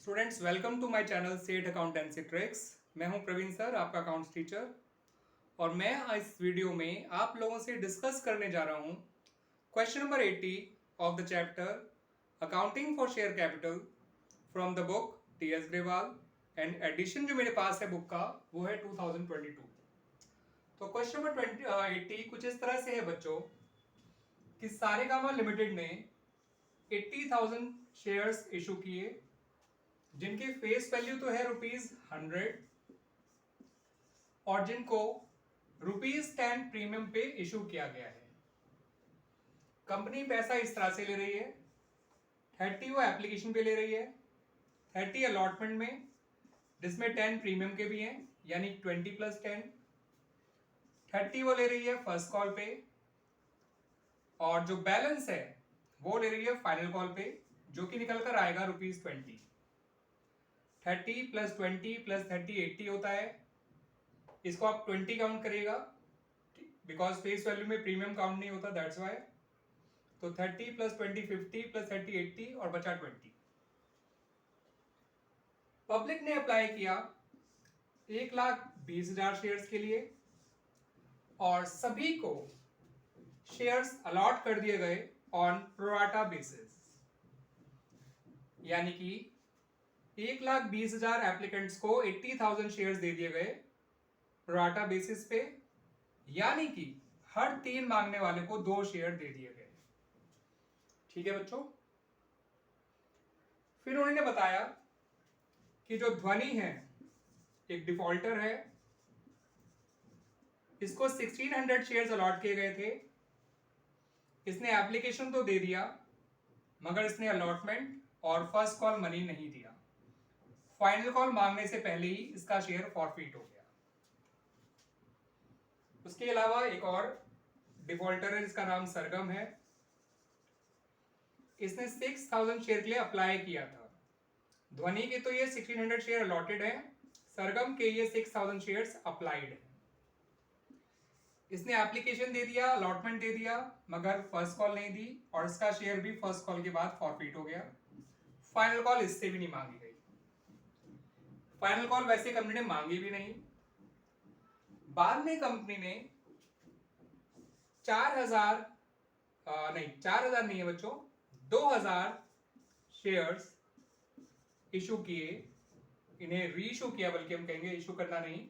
Students welcome to my channel Seth accountancy tricks. मैं हूं Praveen sir, आपका अकाउंट्स टीचर। और मैं इस वीडियो में आप लोगों से डिस्कस करने जा रहा हूं question number 80 of the chapter accounting for share capital from the book T S. Grewal. And edition जो मेरे पास है बुक का वो है 2022। तो क्वेश्चन नंबर 80 कुछ इस तरह से है बच्चों कि सारेगामा लिमिटेड ने 80,000 शेयर्स इशू किए जिनकी फेस वैल्यू तो है ₹100 और जिनको ₹10 प्रीमियम पे इशू किया गया है। कंपनी पैसा इस तरह से ले रही है, 30 वो एप्लीकेशन पे ले रही है, 30 अलॉटमेंट में जिसमें 10 प्रीमियम के भी हैं यानी 20 + 10, 30 वो ले रही है फर्स्ट कॉल पे और जो बैलेंस है वो ले रही है फाइनल कॉल पे जो कि निकल कर आएगा ₹20। 30 + 20 + 30 80 होता है। इसको आप 20 काउंट करिएगा बिकॉज फेस वैल्यू में प्रीमियम काउंट नहीं होता, दैट्स वाई। तो 30 + 20 50 + 30 80 और बचा 20। पब्लिक ने अप्लाई किया 1,20,000 शेयर्स के लिए और सभी को शेयर्स अलॉट कर दिए गए ऑन प्रोराटा बेसिस, यानी कि 1,20,000 एप्लीकेंट्स को 80,000 शेयर्स दे दिए गए प्रोराटा बेसिस पे, यानी कि हर 3 मांगने वाले को 2 शेयर दे दिए गए। ठीक है बच्चों। फिर उन्होंने बताया कि जो ध्वनि है एक डिफॉल्टर है, इसको 1600 शेयर्स अलॉट किए गए थे। इसने एप्लीकेशन तो दे दिया मगर इसने अलॉटमेंट और फर्स्ट कॉल मनी नहीं दिया। फाइनल कॉल मांगने से पहले ही इसका शेयर फॉरफिट हो गया। उसके अलावा एक और डिफॉल्टर है जिसका नाम सरगम है। इसने 6,000 शेयर के लिए अप्लाई किया था। ध्वनि के तो ये 1600 शेयर अलॉटेड है, सरगम के ये 6,000 शेयर्स अप्लाइड है। इसने एप्लीकेशन दे दिया, अलॉटमेंट दे दिया मगर फर्स्ट कॉल नहीं दी और इसका शेयर भी फर्स्ट कॉल के बाद फॉरफिट हो गया। फाइनल कॉल इससे भी नहीं मांगी गई। फाइनल कॉल वैसे कंपनी ने मांगी भी नहीं। बाद में कंपनी ने 4,000 नहीं है बच्चों, 2,000 शेयर्स इशू किए। इन्हें रीइशू किया, बल्कि हम कहेंगे इशू करना नहीं।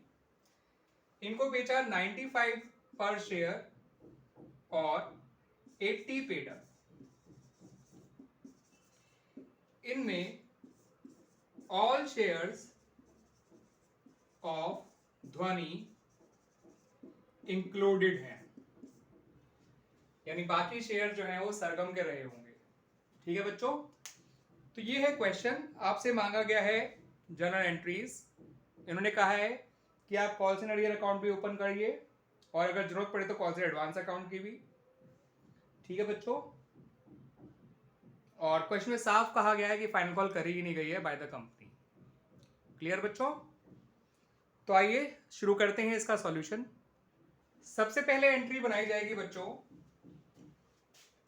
इनको बेचा 95 पर शेयर और 80 पेड अप। इनमें ऑल शेयर्स ऑफ ध्वनि इंक्लूडेड हैं, यानी बाकी शेयर जो हैं वो सरगम के रहे होंगे। ठीक है बच्चों। तो ये है क्वेश्चन, आपसे मांगा गया है जर्नल एंट्रीज। इन्होंने कहा है कि आप कॉल से अरियर अकाउंट भी ओपन करिए और अगर जरूरत पड़े तो कॉल से एडवांस अकाउंट की भी। ठीक है बच्चों। और क्वेश्चन में साफ कहा गया है कि फाइनल कॉल करी ही नहीं गई है बाय द कंपनी। क्लियर बच्चों। तो आइए शुरू करते हैं इसका सॉल्यूशन। सबसे पहले एंट्री बनाई जाएगी बच्चों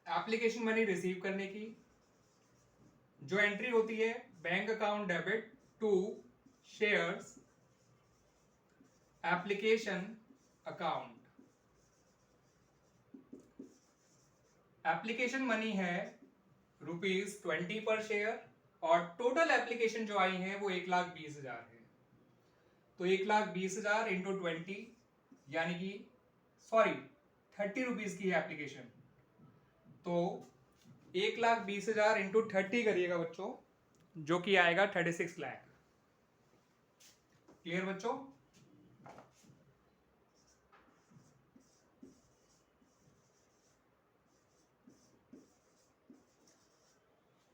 एप्लीकेशन मनी रिसीव करने की। जो एंट्री होती है bank account debit to shares application account. Application money है ₹20 पर शेयर और टोटल एप्लीकेशन जो आई है वो 1,20,000 है। तो 1,20,000 इंटू 20 यानी कि 30 रुपीज की है एप्लीकेशन। तो 1,20,000 इंटू 30 करिएगा बच्चों, जो कि आएगा 36 लाख। क्लियर बच्चों।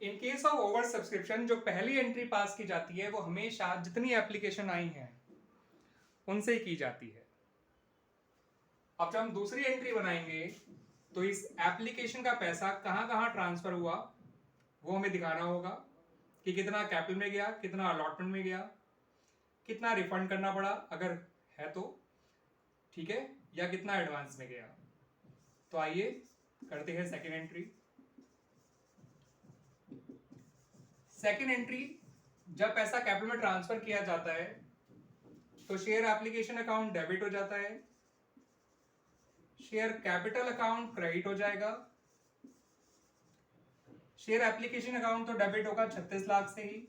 In case of over subscription जो पहली एंट्री पास की जाती है वो हमेशा जितनी एप्लीकेशन आई हैं उनसे ही की जाती है। अब जब हम दूसरी एंट्री बनाएंगे तो इस एप्लीकेशन का पैसा कहां कहां ट्रांसफर हुआ वो हमें दिखाना होगा कि कितना कैपिटल में गया, कितना अलॉटमेंट में गया, कितना रिफंड करना पड़ा अगर है तो, ठीक है, या कितना एडवांस में गया। तो आइए करते हैं सेकेंड एंट्री। सेकेंड एंट्री जब पैसा कैपिटल में ट्रांसफर किया जाता है तो शेयर एप्लीकेशन अकाउंट डेबिट हो जाता है, शेयर कैपिटल अकाउंट क्रेडिट हो जाएगा। शेयर एप्लीकेशन अकाउंट तो डेबिट होगा 36 लाख से ही,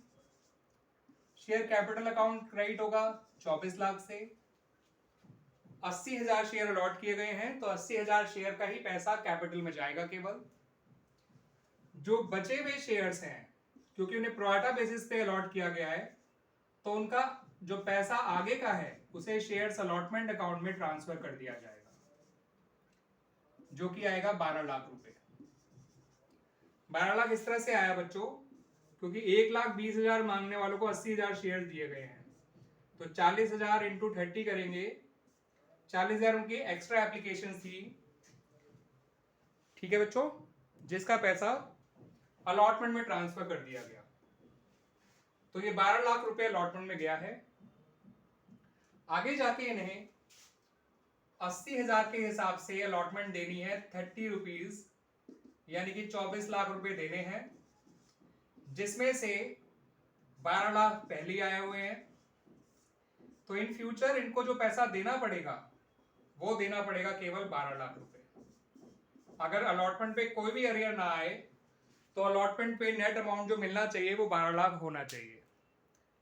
शेयर कैपिटल अकाउंट क्रेडिट होगा 24 लाख से। 80,000 शेयर अलॉट किए गए हैं तो 80,000 शेयर का ही पैसा कैपिटल में जाएगा केवल। जो बचे हुए शेयर्स हैं, क्योंकि उन्हें प्रोराटा बेसिस पे अलॉट किया गया है, तो उनका जो पैसा आगे का है उसे शेयर्स अलॉटमेंट अकाउंट में ट्रांसफर कर दिया जाएगा, जो कि आएगा 12 लाख रुपए। 12 लाख इस तरह से आया बच्चों, क्योंकि 1,20,000 मांगने वालों को 80,000 शेयर दिए गए हैं, तो 40,000 इंटू 30 करेंगे। 40,000 उनकी एक्स्ट्रा एप्लीकेशन थी, ठीक है बच्चों, जिसका पैसा अलॉटमेंट में ट्रांसफर कर दिया गया। तो ये 12 लाख रुपए अलॉटमेंट में गया है। आगे जाके इन्हें 80,000 के हिसाब से अलॉटमेंट देनी है 30 रुपीज, यानी कि 24 लाख रुपए देने हैं, जिसमें से 12 लाख पहले आए हुए हैं। तो इन फ्यूचर इनको जो पैसा देना पड़ेगा वो देना पड़ेगा केवल 12 लाख रुपए। अगर अलॉटमेंट पे कोई भी अरियर ना आए तो अलॉटमेंट पे नेट अमाउंट जो मिलना चाहिए वो 12 लाख होना चाहिए,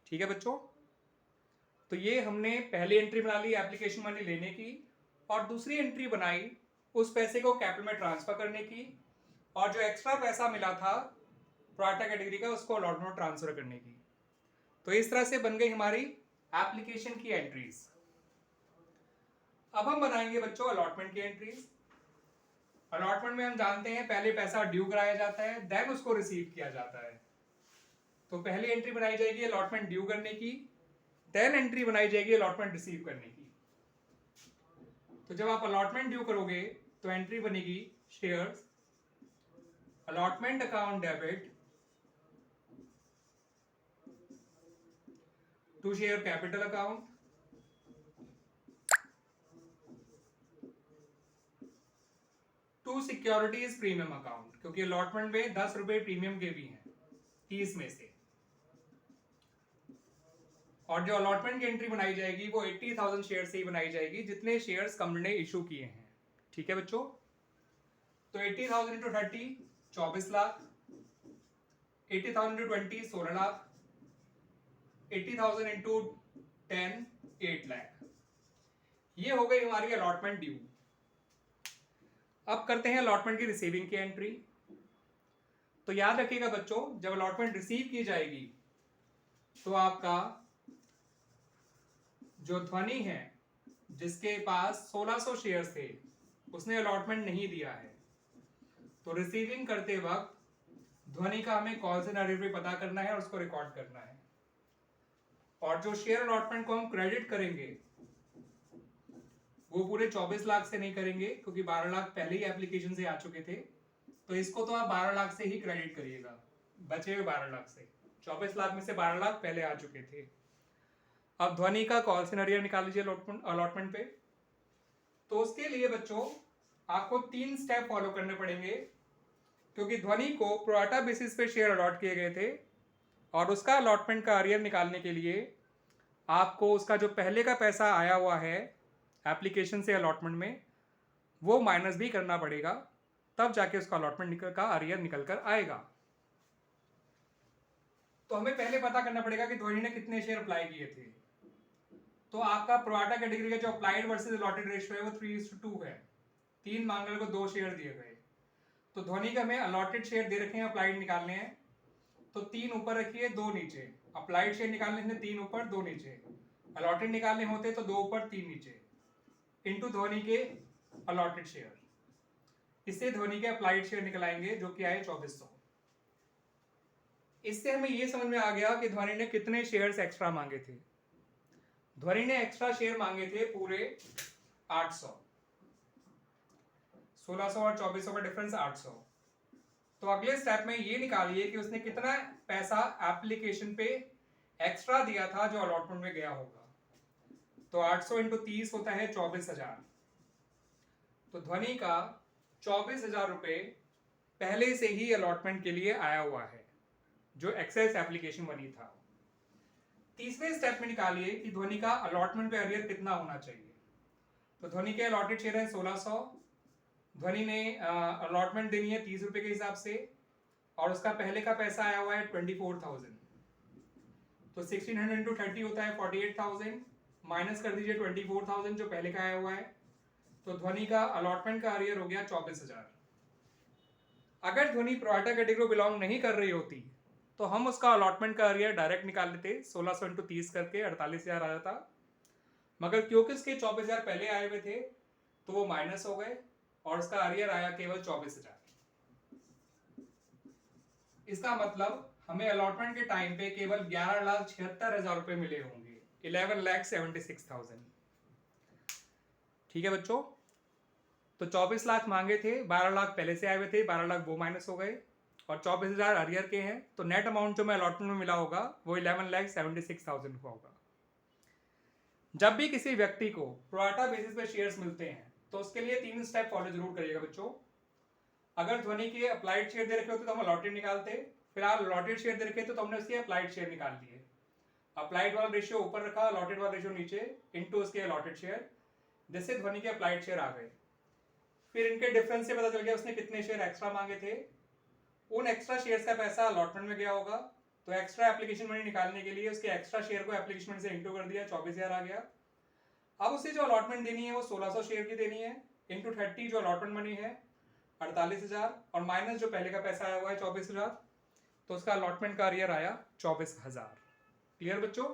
ठीक है बच्चों। तो ये हमने पहली एंट्री बना ली एप्लीकेशन मनी लेने की, और दूसरी एंट्री बनाई उस पैसे को कैपिटल में ट्रांसफर करने की, और जो एक्स्ट्रा पैसा मिला था प्रोराटा कैटेगरी का उसको अलॉटमेंट में ट्रांसफर करने की। तो इस तरह से बन गई हमारी एप्लीकेशन की एंट्रीज। अब हम बनाएंगे बच्चों अलॉटमेंट की एंट्रीज। अलॉटमेंट में हम जानते हैं पहले पैसा ड्यू कराया जाता है, देन उसको रिसीव किया जाता है। तो पहली एंट्री बनाई जाएगी अलॉटमेंट ड्यू करने की, देन एंट्री बनाई जाएगी अलॉटमेंट रिसीव करने की। तो जब आप अलॉटमेंट ड्यू करोगे तो एंट्री बनेगी shares allotment account debit to share capital account to securities premium account, क्योंकि अलॉटमेंट में 10 रुपए प्रीमियम के भी हैं 30 में से। और जो अलॉटमेंट की एंट्री बनाई जाएगी वो 80,000 शेयर से ही बनाई जाएगी जितने शेयर्स कंपनी ने इशू किए हैं, ठीक है बच्चों। तो 80,000 into 30 24 lakh, 80,000 into 20 16 lakh, 80,000 into 10 8 lakh. ये हो गई हमारी अलॉटमेंट ड्यू। अब करते हैं अलॉटमेंट की रिसीविंग की एंट्री। तो याद रखिएगा बच्चों, जब अलॉटमेंट रिसीव की जाएगी तो आपका जो ध्वनि है जिसके पास 1600 शेयर्स थे उसने अलॉटमेंट नहीं दिया है, तो रिसीविंग करते वक्त ध्वनि का हमें कॉल से नरेट पे पता करना है और उसको रिकॉर्ड करना है। और जो शेयर अलॉटमेंट को हम क्रेडिट करेंगे वो पूरे 24 लाख से नहीं करेंगे, क्योंकि 12 लाख पहले ही एप्लीकेशन से आ चुके थे। तो इसको तो आप 12 लाख से ही क्रेडिट करिएगा, बचे हुए 12 लाख से। 24 लाख में से 12 लाख पहले आ चुके थे। अब ध्वनि का कॉल सिनेरियो निकाल लीजिए अलॉटमेंट पे। तो उसके लिए बच्चों आपको 3 स्टेप फॉलो करने पड़ेंगे, क्योंकि ध्वनि को प्रोराटा बेसिस पे शेयर अलॉट किए गए थे, और उसका अलॉटमेंट का अरियर निकालने के लिए आपको उसका जो पहले का पैसा आया हुआ है एप्लीकेशन से अलॉटमेंट में वो माइनस भी करना पड़ेगा, तब जाके उसका अलॉटमेंट का अरियर निकल कर आएगा। तो हमें पहले पता करना पड़ेगा कि ध्वनि ने कितने शेयर अप्लाई किए थे। तो आपका प्रोराटा कैटेगरी का जो अप्लाइड वर्सेस अलॉटेड रेशियो है वो 3:2 है। 3 मांगने को 2 शेयर दिए गए। तो ध्वनि का हमें अलॉटेड शेयर दे रखे हैं, अप्लाइड निकालने हैं, तो 3 ऊपर रखिए 2 नीचे। अप्लाइड शेयर निकालने हैं 3 ऊपर 2 नीचे, अलॉटेड निकालने होते तो 2 ऊपर 3 नीचे, इनटू ध्वनि के अलॉटेड शेयर। इससे ध्वनि के अप्लाइड शेयर निकल आएंगे जो कि आए 2400। इससे हमें यह समझ में आ गया कि ध्वनि ने कितने शेयर्स एक्स्ट्रा मांगे थे। ध्वनि ने एक्स्ट्रा शेयर मांगे थे पूरे 800। 1600 और 2400 का डिफरेंस 800। तो अगले स्टेप में ये निकालिए कि उसने कितना पैसा एप्लीकेशन पे एक्स्ट्रा दिया था जो अलॉटमेंट में गया होगा। तो 800 इंटू 30 होता है 24,000। तो ध्वनि का 24,000 रुपए पहले से ही अलॉटमेंट के लिए आया हुआ है, जो एक्सेस एप्लीकेशन मनी था। तीसरे स्टेप में निकालिए कि ध्वनि का अलॉटमेंट पे अरियर कितना होना चाहिए। तो ध्वनि के अलॉटेड शेयर है 1600, ध्वनि ने अलॉटमेंट देनी है 30 रुपए के हिसाब से, और उसका पहले का पैसा आया हुआ है 24,000। तो 1600 इंटू 30 होता है 48,000, माइनस कर दीजिए 24,000 जो पहले का आया हुआ है, तो ध्वनि का अलॉटमेंट का अरियर हो गया 24,000। अगर ध्वनि प्रोराटा कैटेगरी को बिलोंग नहीं कर रही होती तो हम उसका अलॉटमेंट का अरियर डायरेक्ट निकाल लेते, 1600 इंटू 30 करके 48,000 आ जाता, मगर क्योंकि उसके 24,000 पहले आए हुए थे तो वो माइनस हो गए और उसका अरियर आया केवल 24,000। इसका मतलब हमें अलॉटमेंट के टाइम पे केवल 11,76,000 रुपए मिले होंगे, 11,76,000। ठीक है बच्चों, तो 24 लाख मांगे थे, 12 लाख पहले से आए हुए थे, 12 लाख वो माइनस हो गए और 24,000 अरियर के हैं, तो नेट अमाउंट जो मैं अलॉटमेंट में मिला होगा वो 11,76,000 का होगा। जब भी किसी व्यक्ति को प्रोराटा बेसिस पे शेयर्स मिलते हैं तो उसके लिए 3 स्टेप फॉलो जरूर करिएगा बच्चों। अगर ध्वनि के अप्लाइड शेयर दे रखे होते तो हम अलॉटेड निकालते, फिलहाल अलॉटेड शेयर दे रखे तो हमने उसके अप्लाइड शेयर निकाल लिए। अप्लाइड वाला रेशियो ऊपर रखा, अलॉटेड वाला रेशियो नीचे, इनटू उसके अलॉटेड शेयर, जिससे ध्वनि के अप्लाइड शेयर आ गए। फिर इनके डिफरेंस से पता चल गया उसने कितने शेयर एक्स्ट्रा मांगे थे, उन एक्स्ट्रा शेयर्स का पैसा अलॉटमेंट में गया होगा, तो एक्स्ट्रा एप्लीकेशन मनी निकालने के लिए उसके एक्स्ट्रा शेयर को एप्लीकेशन मनी से इंटू कर दिया, 24,000 आ गया। अब उसे जो अलॉटमेंट देनी है वो 1600 शेयर की देनी है, इंटू 30 जो अलॉटमेंट मनी है 48,000, और माइनस जो पहले का पैसा आया हुआ है 24,000, तो उसका अलॉटमेंट का अरियर आया 24,000। क्लियर बच्चों?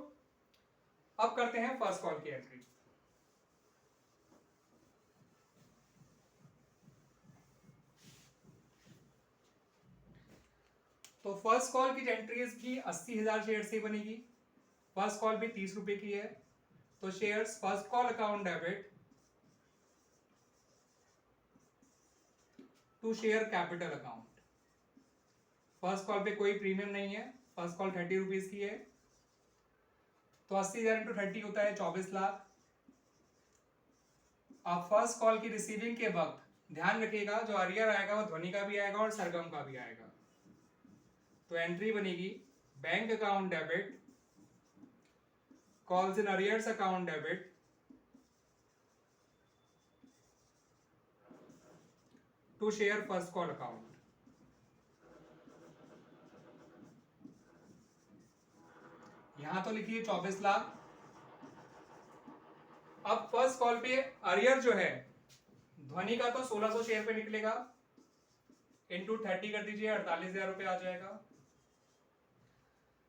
अब करते हैं फर्स्ट कॉल की एंट्री। तो फर्स्ट कॉल की एंट्रीज भी 80,000 शेयर से बनेगी, फर्स्ट कॉल भी 30 रुपए की है, तो shares first call account debit to share capital account. First call पे कोई प्रीमियम नहीं है, फर्स्ट कॉल 30 रुपीज की है, तो 80,000 इंटू 30 होता है 24 लाख। अब फर्स्ट कॉल की रिसीविंग के वक्त ध्यान रखिएगा जो अरियर आएगा वो ध्वनि का भी आएगा और सरगम का भी आएगा। तो एंट्री बनेगी bank account debit calls in arrears account debit to share first call account. यहां तो लिखिए 24 लाख। अब फर्स्ट कॉल पे अरियर जो है ध्वनि का तो 1600 शेयर पे निकलेगा, इंटू 30 कर दीजिए, 48,000 रुपए आ जाएगा।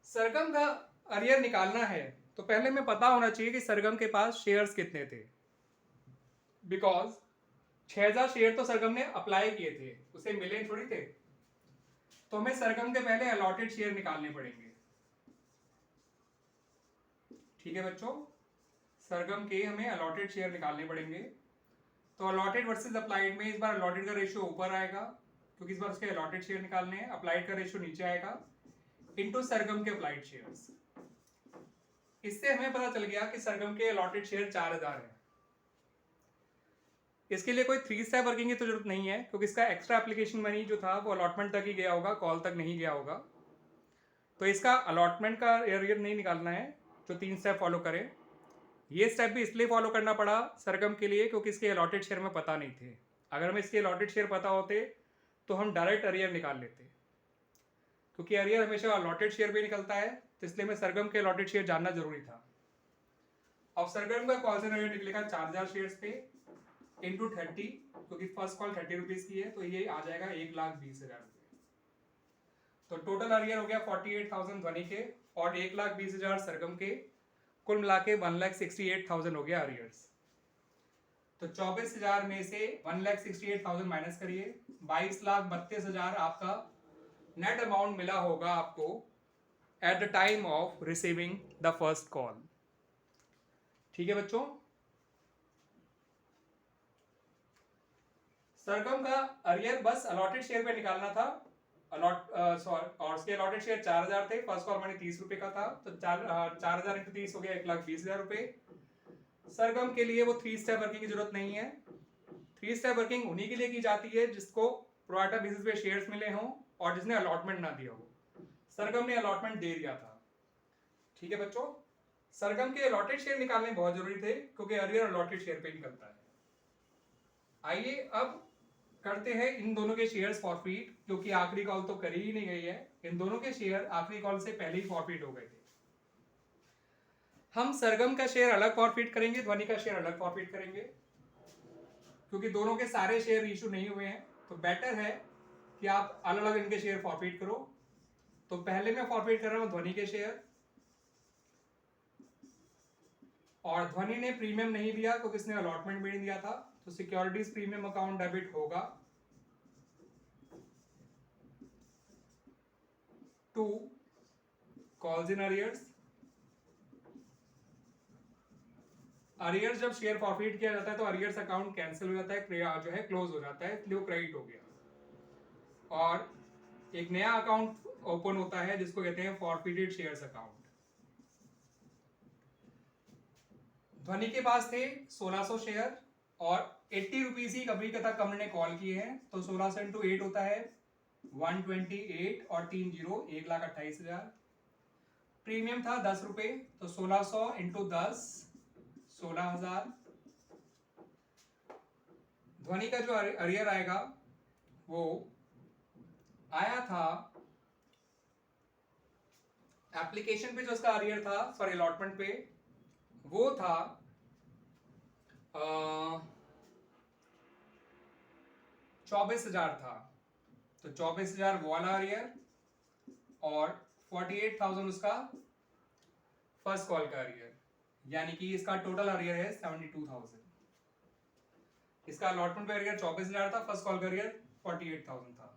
सरगम का अरियर निकालना है तो पहले में पता होना चाहिए कि सरगम के पास शेयर्स कितने थे, बिकॉज 6,000 शेयर तो सरगम ने अप्लाई किए थे, उसे मिले थोड़ी थे, तो हमें सरगम के पहले अलॉटेड शेयर निकालने पड़ेंगे। ठीक है बच्चों, सरगम के हमें अलॉटेड शेयर निकालने पड़ेंगे। तो अलॉटेड वर्सेस अप्लाइड में इस बार अलॉटेड का रेशियो ऊपर आएगा क्योंकि इस बार उसके अलॉटेड शेयर निकालने हैं, अप्लाइड का रेशियो नीचे आएगा, इनटू सरगम के अप्लाइड शेयर्स। इससे हमें पता चल गया कि सरगम के अलॉटेड शेयर 4,000 है। इसके लिए कोई 3 स्टेप वर्किंग की तो जरूरत नहीं है क्योंकि इसका एक्स्ट्रा एप्लीकेशन मनी जो था वो अलॉटमेंट तक ही गया होगा, कॉल तक नहीं गया होगा, तो इसका अलॉटमेंट का अरियर नहीं निकालना है जो 3 स्टेप फॉलो करें। ये स्टेप भी इसलिए फॉलो करना पड़ा सरगम के लिए क्योंकि इसके अलॉटेड शेयर में पता नहीं थे। अगर हमें इसके अलॉटेड शेयर पता होते तो हम डायरेक्ट अरियर निकाल लेते, क्योंकि अरियर हमेशा अलॉटेड शेयर भी निकलता है, तो इसलिए हमें सरगम के अलॉटेड शेयर जानना जरूरी था। अब सरगम का कॉल से अरियर निकलेगा 4,000 शेयर्स पे इंटू 30, क्योंकि फर्स्ट कॉल 30 रुपीज की है तो ये आ जाएगा 1,20,000 रुपये। तो टोटल अरियर हो गया 48,000 ध्वनि के और 1,20,000 सरगम के, कुल मिला के 1,68,000 हो गया अरियर्स। तो 24,000 में से 1,68,000 माइनस करिए, 22,32,000 आपका नेट अमाउंट मिला होगा आपको at the time of receiving the first call. ठीक है बच्चों, सरगम का अरियर बस अलॉटेड शेयर पे निकालना था, और उसके अलॉटेड शेयर 4,000 थे, फर्स्ट कॉल मनी 30 रुपए का था, तो 4,000 इंटू 30 हो गया 1,20,000 रुपए। सरगम के लिए वो 3 स्टेप वर्किंग की जरूरत नहीं है। 3 स्टेप वर्किंग उन्हीं के लिए की जाती है जिसको प्रोराटा बेसिस पे शेयर्स मिले हों और जिसने अलॉटमेंट ना दिया हो। सरगम ने अलॉटमेंट दे दिया था। ठीक है बच्चों, सरगम के अलॉटेड शेयर निकालने बहुत जरूरी थे क्योंकि अर्लियर अलॉटेड शेयर पे निकलता है। आइए अब करते हैं इन दोनों के शेयर्स फॉरफीट, क्योंकि आखिरी कॉल तो करी ही नहीं गई है। इन दोनों के शेयर आखिरी कॉल से पहले ही फॉरफीट हो गए थे। हम सरगम का शेयर अलग फॉरफीट करेंगे, ध्वनि का शेयर अलग फॉरफीट करेंगे, क्योंकि दोनों के सारे शेयर इशू नहीं हुए हैं। तो बेटर है कि आप अलग अलग इनके शेयर फॉरफीट करो। तो पहले मैं फॉरफीट कर रहा हूं ध्वनि के शेयर, और ध्वनि ने प्रीमियम नहीं दिया क्योंकि इसने अलॉटमेंट भी नहीं दिया था। तो सिक्योरिटीज प्रीमियम अकाउंट डेबिट होगा to calls in arrears. Arrears जब शेयर फॉरफीट किया जाता है तो अरियर्स अकाउंट कैंसिल हो जाता है, जो है क्लोज हो जाता है, इसलिए वो क्रेडिट हो गया और एक नया अकाउंट ओपन होता है जिसको कहते हैं फॉरफीटेड शेयर्स अकाउंट। ध्वनि के पास थे 1600 शेयर और 80 रुपीज ही कभी कथा कंपनी ने कॉल किए हैं, तो 1600 इंटू 8 होता है 128 और 3 जीरो 1,28,000। प्रीमियम था 10 रुपए, तो 1600 इंटू 10 16,000। ध्वनि का जो अरियर आएगा वो आया था एप्लीकेशन पे, जो उसका अरियर था फॉर अलॉटमेंट पे वो था 24,000 था। तो 24,000 वो वाला अरियर और 48,000 उसका फर्स्ट कॉल का अरियर, यानी कि इसका टोटल अरियर है 72,000। इसका अलॉटमेंट पे अरियर 24,000 था, फर्स्ट कॉल का अरियर 48,000 था।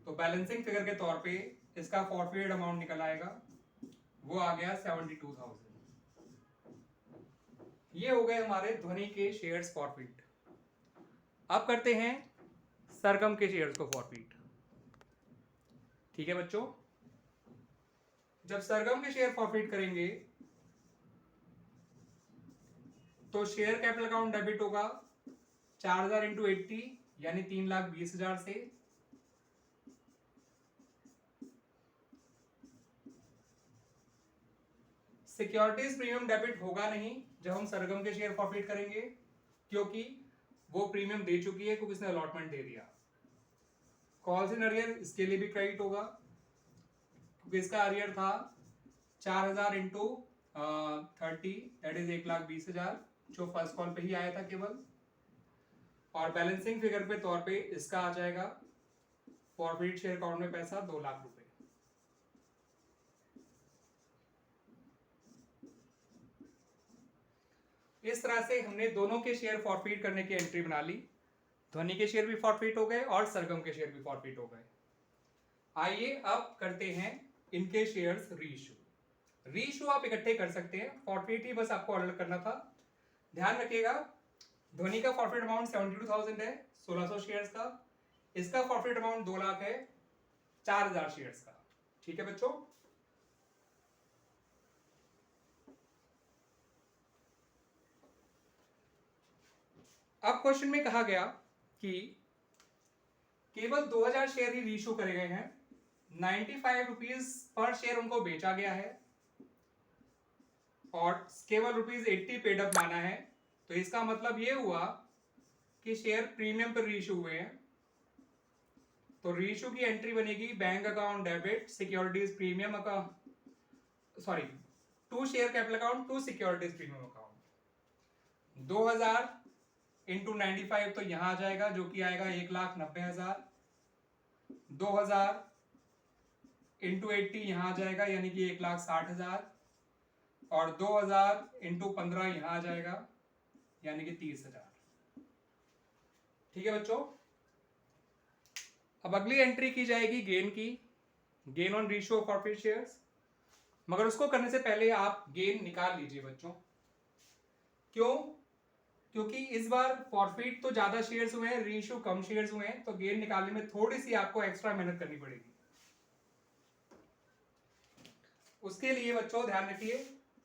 तो बैलेंसिंग फिगर के तौर पे इसका फॉरफीटेड अमाउंट निकल आएगा, वो आ गया 72,000। ये हो गए हमारे ध्वनि के शेयर्स फॉरफीट। अब करते हैं सरगम के शेयर्स को फॉरफीट। ठीक है बच्चों, जब सरगम के शेयर फॉरफीट करेंगे तो शेयर कैपिटल अकाउंट डेबिट होगा 4,000 इंटू 80 यानी 3,20,000 से। सिक्योरिटीज प्रीमियम डेबिट होगा नहीं जब हम सरगम के शेयर फॉरफीट करेंगे, क्योंकि वो प्रीमियम दे चुकी है क्योंकि इसने अलॉटमेंट दे दिया। कॉल्स इन अरियर इसके लिए भी क्रेडिट होगा क्योंकि इसका अरियर था 4,000 इंटू 30 दैट इज 1,20,000, जो फर्स्ट कॉल पे ही आया था केवल। और बैलेंसिंग फिगर पे तौर पे इसका आ जाएगा फॉरफीट शेयर अकाउंट में पैसा 2 लाख रुपए। इस तरह से हमने दोनों के शेयर फॉरफीट करने की एंट्री बना ली। ध्वनि के शेयर भी फॉरफीट हो गए और सरगम के शेयर भी फॉरफीट हो गए। आइए अब करते हैं इनके शेयर्स रीइश्यू। रीइश्यू आप इकट्ठे कर सकते हैं, फॉरफीट ही बस आपको अलग करना था। ध्यान रखिएगा, ध्वनि का फॉरफीट अमाउंट 72,000 है 1600 शेयर्स का। इसका फॉरफीट अमाउंट 2 लाख है 4,000 शेयर्स का। ठीक है बच्चों, अब क्वेश्चन में कहा गया कि केवल 2,000 शेयर ही रीइश्यू करे गए हैं, 95 रुपीज पर शेयर उनको बेचा गया है और केवल ₹80 पेड अप माना है। तो इसका मतलब ये हुआ कि शेयर प्रीमियम पर रीइश्यू हुए हैं। तो रीइश्यू की एंट्री बनेगी bank account debit securities premium account, sorry to share capital account to securities premium account. 2,000 into 95 तो यहां आ जाएगा, जो कि आएगा 1,90,000। 2,000 इंटू 80 यहां आ जाएगा, यानी कि 1,60,000। और 2,000 इंटू 15 यहां आ जाएगा, यानी कि 30,000। ठीक है बच्चों, अब अगली एंट्री की जाएगी गेन की, gain on reissue of forfeit shares. मगर उसको करने से पहले आप गेन निकाल लीजिए बच्चों। क्यों? क्योंकि इस बार फॉरफीट तो ज्यादा शेयर्स हुए हैं, रीइश्यू कम शेयर्स हुए हैं, तो गेन निकालने में थोड़ी सी आपको एक्स्ट्रा मेहनत करनी पड़ेगी। उसके लिए बच्चों ध्यान रखिए,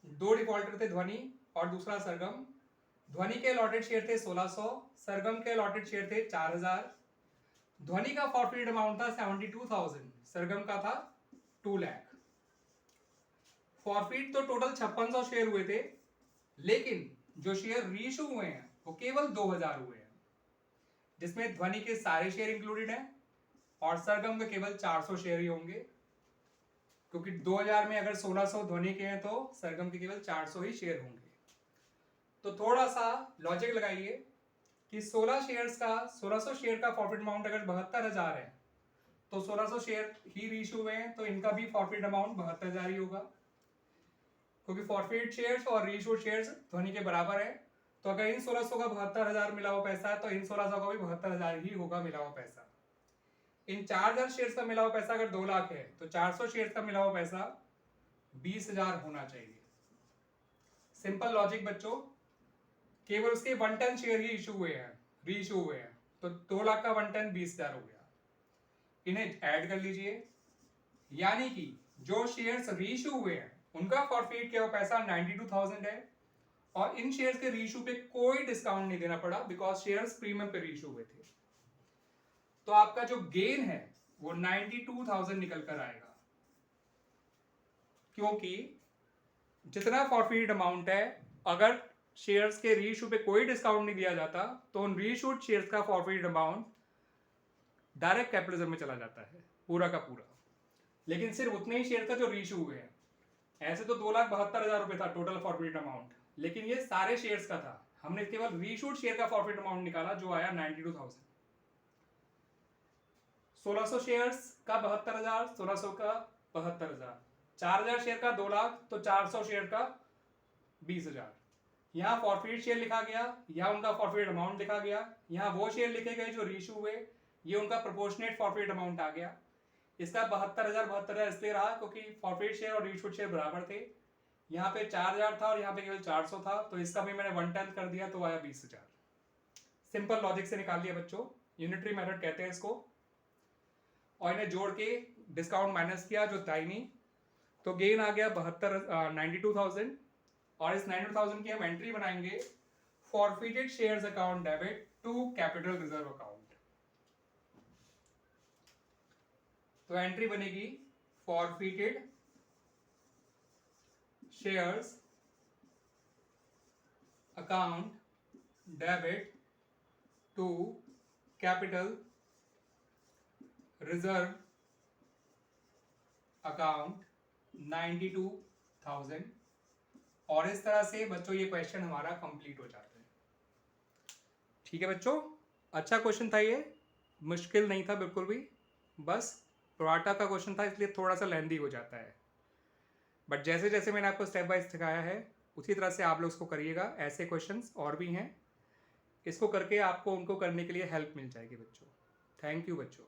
2 डिफॉल्टर थे, ध्वनि और दूसरा सरगम। ध्वनि के अलॉटेड शेयर थे 1600, सरगम के अलॉटेड शेयर थे 4,000। ध्वनि का फॉरफीट अमाउंट था 72,000, सरगम का था 2 लाख। फॉरफिट तो टोटल 5600 शेयर हुए थे, लेकिन जो शेयर रीइश्यू हुए हैं वो केवल 2000 हुए हैं, जिसमें ध्वनि के सारे शेयर इंक्लूडेड हैं और सरगम के केवल 400 शेयर ही होंगे, क्योंकि 2000 में अगर 1600 ध्वनि के हैं तो सरगम के केवल 400 ही शेयर होंगे। तो थोड़ा सा लॉजिक लगाइए कि 1600 शेयर का फॉरफिट अमाउंट अगर 72,000 है तो 1600 शेयर ही रीइश्यू हुए हैं, तो इनका भी फॉरफिट अमाउंट 72,000 ही होगा, क्योंकि फॉरफिट शेयर्स और रीइश्यूड शेयर्स ध्वनि के बराबर है। तो अगर इन 1600 का 72,000 मिला हुआ पैसा है तो इन 1600 का भी 72,000 ही होगा मिला हुआ पैसा। इन 4000 शेयर्स का मिला हुआ पैसा अगर 2 लाख है तो 400 शेयर्स का मिला हुआ पैसा 20,000 होना चाहिए। सिंपल लॉजिक बच्चों, केवल उसके 110 शेयर ही इशू हुए हैं, रीइश्यू हुए हैं, तो 2 लाख का 110 20,000 हो गया। इन्हें ऐड कर लीजिए, यानी कि जो शेयर्स रीइश्यू हुए हैं उनका फॉरफिट किया हुआ पैसा 92,000 है, और इन शेयर्स के रीइश्यू पे कोई डिस्काउंट नहीं देना पड़ा बिकॉज शेयर्स प्रीमियम पे रीइश्यू हुए थे। तो आपका जो गेन है वो 92,000 निकल कर आएगा, क्योंकि जितना फॉरफिट अमाउंट है अगर शेयर्स के रीइश्यू पे कोई डिस्काउंट नहीं दिया जाता तो उन रीइश्यूड शेयर्स का फॉरफिट अमाउंट डायरेक्ट कैपिटलिज्म में चला जाता है पूरा का पूरा। लेकिन सिर्फ उतने ही शेयर का जो रीइश्यू हुए हैं, ऐसे तो 2,72,000 रुपए था टोटल फॉरफिट अमाउंट, लेकिन ये सारे शेयर्स का था, हमने केवल रीइश्यूड शेयर का फॉरफिट अमाउंट निकाला जो आया 92,000। 1600 शेयर्स का 72,000, 1600 का 72,000, 4000 शेयर का 2 लाख, तो 400 शेयर का 20,000। यहाँ फॉरफिट शेयर लिखा गया, यहाँ उनका फॉरफिट अमाउंट लिखा गया, यहाँ वो शेयर लिखे गए जो रीइश्यू हुए, ये उनका प्रोपोर्शनेट फॉरफिट अमाउंट आ गया। इसका 72,000 इसलिए रहा क्योंकि फॉरफिट शेयर और रीइश्यूड शेयर बराबर थे। यहाँ पे 4000 था और यहाँ पे केवल 400 था, तो इसका भी मैंने 1/10 कर दिया तो आया 20,000। सिंपल लॉजिक से निकाल लिया बच्चों, यूनिटरी मेथड कहते हैं इसको। और इन्हें जोड़ के डिस्काउंट माइनस किया जो था ही नहीं, तो गेन आ गया 92,000। और इस 92,000 की हम एंट्री बनाएंगे forfeited shares account debit to capital reserve account. तो एंट्री बनेगी forfeited shares account debit to capital reserve account 92,000। और इस तरह से बच्चों ये क्वेश्चन हमारा कंप्लीट हो जाता है। ठीक है बच्चों, अच्छा क्वेश्चन था ये, मुश्किल नहीं था बिल्कुल भी, बस प्रोराटा का क्वेश्चन था इसलिए थोड़ा सा लेंदी हो जाता है, बट जैसे जैसे मैंने आपको स्टेप बाय सिखाया है उसी तरह से आप लोग इसको करिएगा। ऐसे क्वेश्चंस और भी हैं, इसको करके आपको उनको करने के लिए हेल्प मिल जाएगी बच्चों। थैंक यू बच्चों।